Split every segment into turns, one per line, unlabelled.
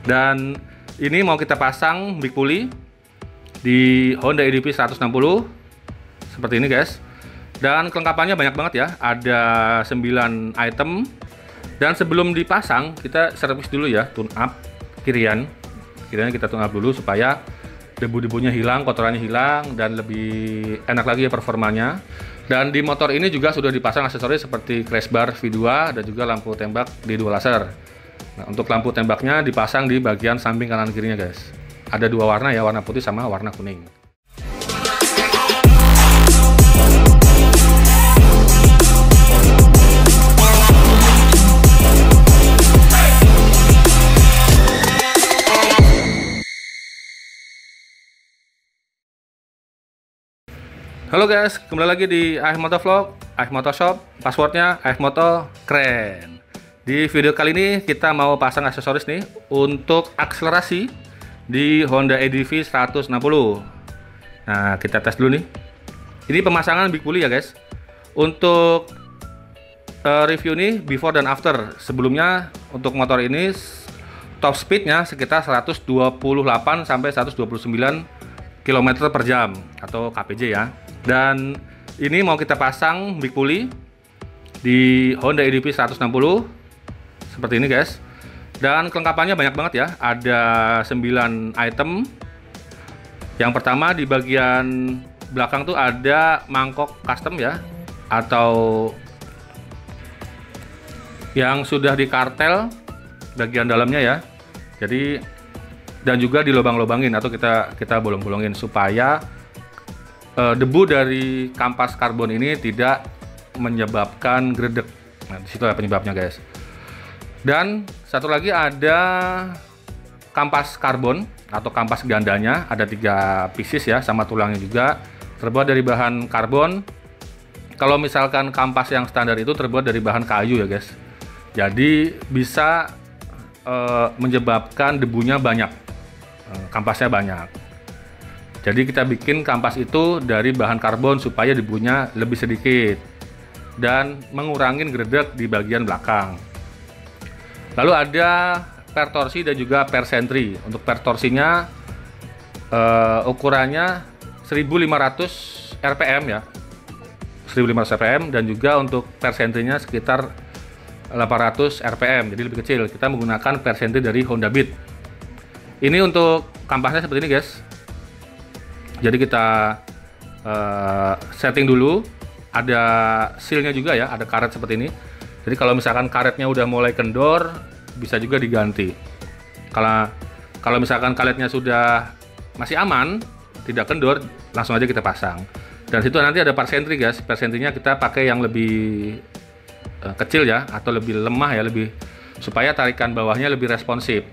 Dan ini mau kita pasang big pulley di Honda EDV 160 seperti ini guys. Dan kelengkapannya banyak banget ya, ada 9 item. Dan sebelum dipasang kita servis dulu ya, tune up kirian kita tune up dulu supaya debu-debunya hilang, kotorannya hilang, dan lebih enak lagi ya performanya. Dan di motor ini juga sudah dipasang aksesoris seperti crash bar V2 dan juga lampu tembak D2 laser. Nah, untuk lampu tembaknya dipasang di bagian samping kanan kirinya guys. Ada dua warna ya, warna putih sama warna kuning. Halo guys, kembali lagi di AF Moto Vlog, AF Moto Shop, passwordnya AF Moto Keren. Di video kali ini kita mau pasang aksesoris nih untuk akselerasi di Honda EDV 160. Nah, kita tes dulu nih. Ini pemasangan big pulley ya guys. Untuk review nih before dan after. Sebelumnya untuk motor ini top speednya sekitar 128 sampai 129 km per jam atau kpj ya. Dan ini mau kita pasang big pulley di Honda EDV 160 seperti ini guys. Dan kelengkapannya banyak banget ya, ada 9 item. Yang pertama di bagian belakang tuh ada mangkok custom ya, atau yang sudah dikartel bagian dalamnya ya. Jadi dan juga dilobang-lobangin atau kita bolong-bolongin supaya debu dari kampas karbon ini tidak menyebabkan gredek. Nah, disitu ya penyebabnya guys. Dan satu lagi ada kampas karbon atau kampas gandanya, ada 3 pieces ya, sama tulangnya juga, terbuat dari bahan karbon. Kalau misalkan kampas yang standar itu terbuat dari bahan kayu ya guys. Jadi bisa menyebabkan debunya banyak, kampasnya banyak. Jadi kita bikin kampas itu dari bahan karbon supaya debunya lebih sedikit dan mengurangi gredek di bagian belakang. Lalu ada per torsi dan juga per sentri. Untuk per torsinya ukurannya 1500 rpm ya, 1500 rpm, dan juga untuk per sentrinya sekitar 800 rpm, jadi lebih kecil. Kita menggunakan per sentri dari Honda Beat. Ini untuk kampasnya seperti ini guys. Jadi kita setting dulu, ada sealnya juga ya, ada karet seperti ini. Jadi kalau misalkan karetnya udah mulai kendor, bisa juga diganti. Kalau misalkan karetnya sudah masih aman, tidak kendor, langsung aja kita pasang. Dan situ nanti ada per sentri guys. Per sentrinya kita pakai yang lebih kecil ya, atau lebih lemah ya, lebih supaya tarikan bawahnya lebih responsif.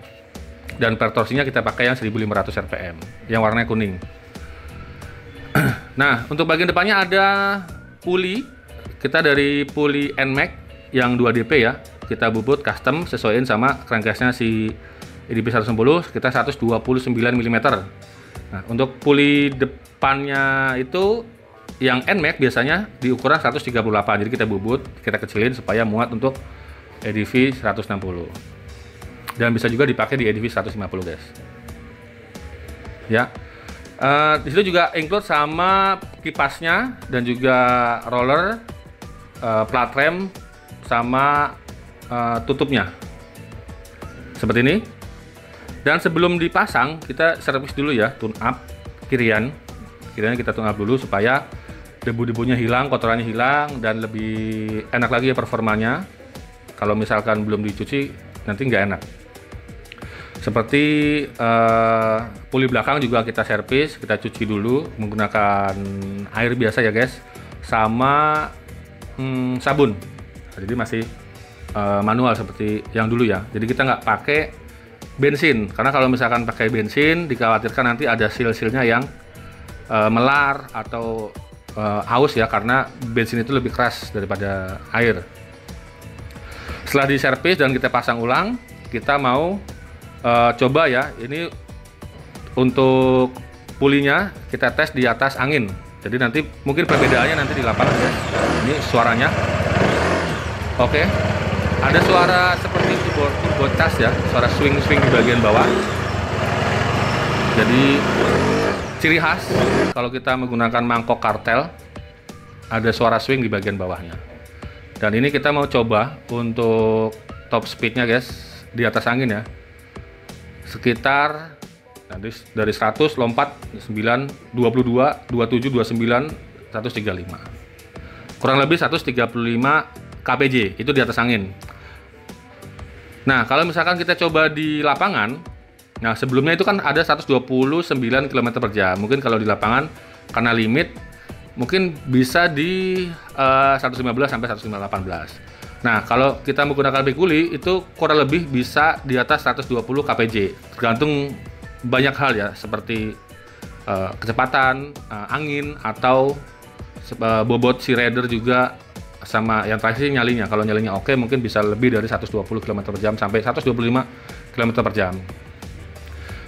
Dan per torsinya kita pakai yang 1500 rpm, yang warnanya kuning. Nah, untuk bagian depannya ada pulley. Kita dari pulley NMAX yang 2DP ya. Kita bubut custom sesuaiin sama crankcase-nya si EDV 160, kita 129 mm. Nah, untuk pulley depannya itu yang NMAX biasanya di ukuran 138. Jadi kita bubut, kita kecilin supaya muat untuk EDV 160. Dan bisa juga dipakai di EDV 150 guys. Ya. Di situ juga include sama kipasnya dan juga roller, plat rem, sama tutupnya seperti ini. Dan sebelum dipasang kita servis dulu ya, tune up kirian kita tune up dulu supaya debu-debunya hilang, kotorannya hilang, dan lebih enak lagi ya performanya. Kalau misalkan belum dicuci nanti nggak enak. Seperti pulley belakang juga kita servis, kita cuci dulu menggunakan air biasa ya guys, sama sabun. Jadi masih manual seperti yang dulu ya. Jadi kita nggak pakai bensin, karena kalau misalkan pakai bensin dikhawatirkan nanti ada seal-sealnya yang melar atau aus ya, karena bensin itu lebih keras daripada air. Setelah diservis dan kita pasang ulang, kita mau coba ya, ini untuk pulinya kita tes di atas angin. Jadi nanti mungkin perbedaannya nanti di lapangan ya. Ini suaranya. Oke. Ada suara seperti turbo charge ya, suara swing-swing di bagian bawah. Jadi ciri khas kalau kita menggunakan mangkok kartel, ada suara swing di bagian bawahnya. Dan ini kita mau coba untuk top speednya guys, di atas angin ya, sekitar dari 100 lompat 9, 22, 27, 29, 135, kurang lebih 135 kpj itu di atas angin. Nah kalau misalkan kita coba di lapangan, nah sebelumnya itu kan ada 129 km/jam. Mungkin kalau di lapangan karena limit mungkin bisa di 115 sampai 118. Nah kalau kita menggunakan bikuli itu kurang lebih bisa di atas 120 kpj, tergantung banyak hal ya, seperti kecepatan, angin, atau bobot si rider juga, sama yang terakhir nyalinya. Kalau nyalinya oke, mungkin bisa lebih dari 120 km/jam sampai 125 km/jam.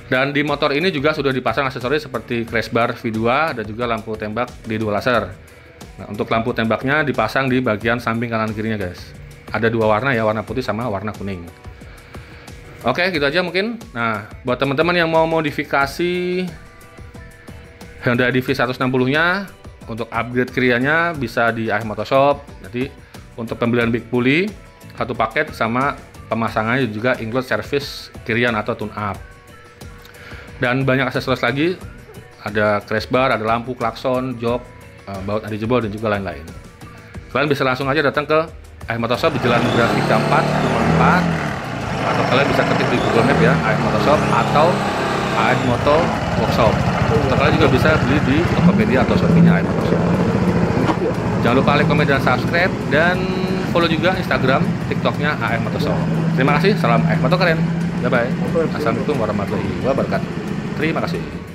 Dan di motor ini juga sudah dipasang aksesoris seperti crash bar V2 dan juga lampu tembak di 2 laser. Nah, untuk lampu tembaknya dipasang di bagian samping kanan kirinya guys. Ada 2 warna ya, warna putih sama warna kuning. Oke, gitu aja mungkin. Nah, buat teman-teman yang mau modifikasi Hyundai Divi 160-nya untuk upgrade krianya bisa di AF Motoshop. Jadi untuk pembelian big pulley satu paket sama pemasangannya juga include service kirian atau tune up. Dan banyak aksesoris lagi, ada crash bar, ada lampu, klakson, jok, baut anti jebol dan juga lain-lain. Kalian bisa langsung aja datang ke AF Motoshop di Jalan Grafika 4 nomor 4, atau kalian bisa ketik di Google Map ya, AF Motoshop atau AF Moto Workshop. Atau kalian juga bisa beli di Tokopedia atau Shopee-nya AF Motoshop. Jangan lupa like, komen, dan subscribe, dan follow juga Instagram, TikTok-nya AF Motoshop. Terima kasih, salam AF Moto keren. Bye bye. Assalamualaikum warahmatullahi wabarakatuh. Terima kasih.